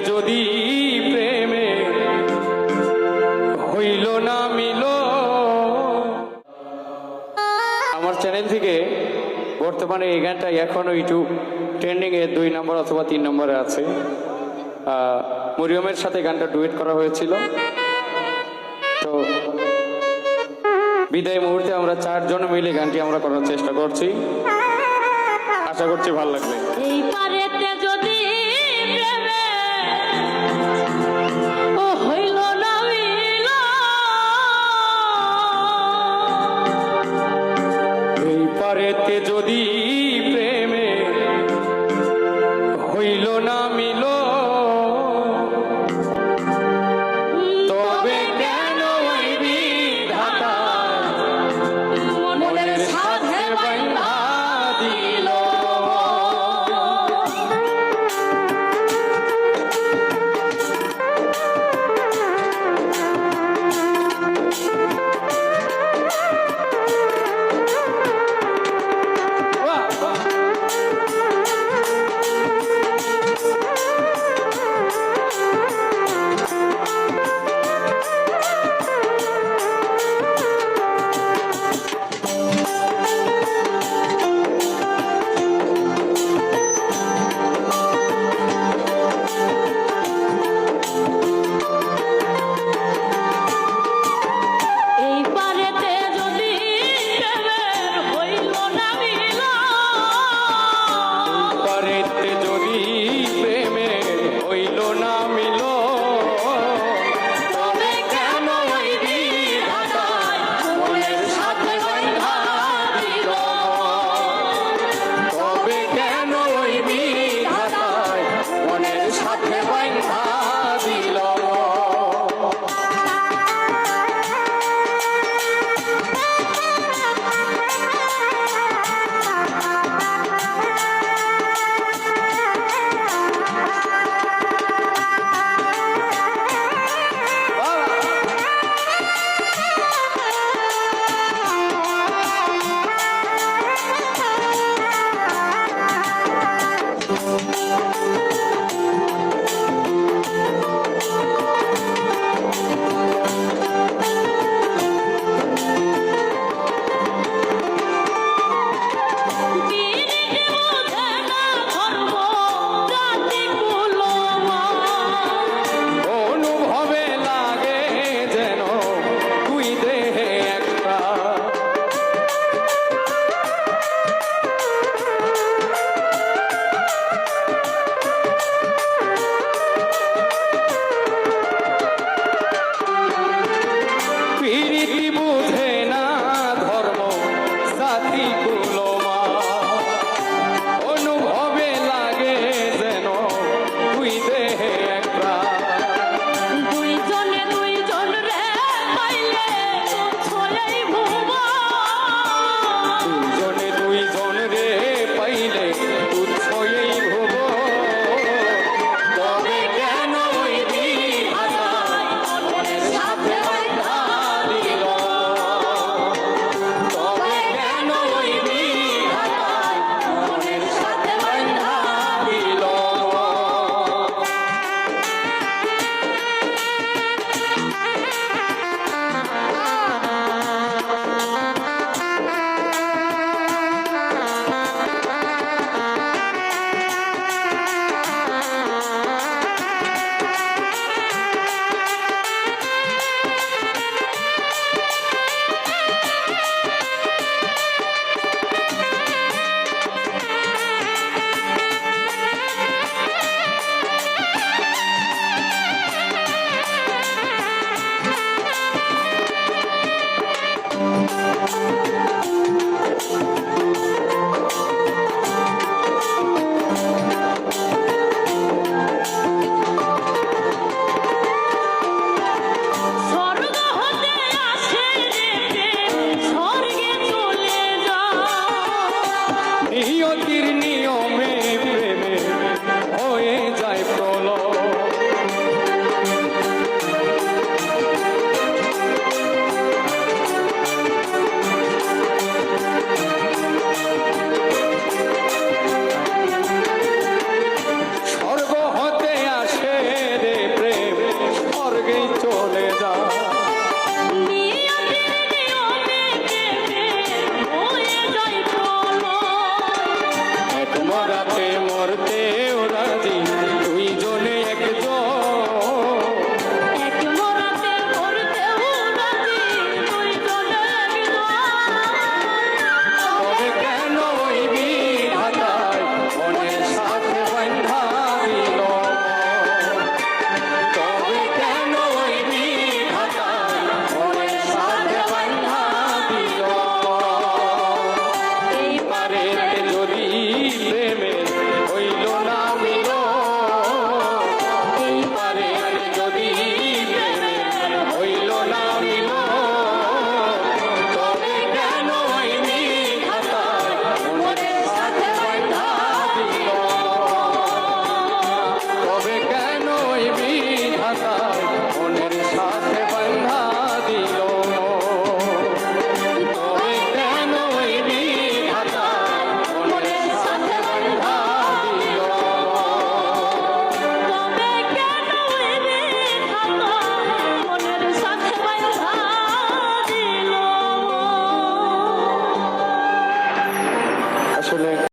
যদি প্রেমে হইল না মিল। আমার চ্যানেল থেকে বর্তমানে এই গানটা এখনো ইউটিউব ট্রেন্ডিং এ 2 নম্বর অথবা 3 নম্বরে আছে। মরিয়মের সাথে গানটা ডুয়েট করা হয়েছিল। তো বিদায় মুহূর্তে আমরা 4 জন মিলে গানটি আমরা করার চেষ্টা করছি, আশা করছি ভালো লাগবে। এই পারেতে যদি প্রেমে ও হইল না মিল, এই পারেতে যদি প্রেমে হইল না মিল, তবে কেন ওই বিধাতা মনের সাথে বাঁধা দিল। এই পারেতে যদি প্রেমের হইল না মিল, পারেতে যদি প্রেমে হইল না মিল, তবে কেন ওই বিধাতা মনের সাথে বাঁধা দিল। তবে কেন ওই বিধাতা মনের সাথে বাঁধা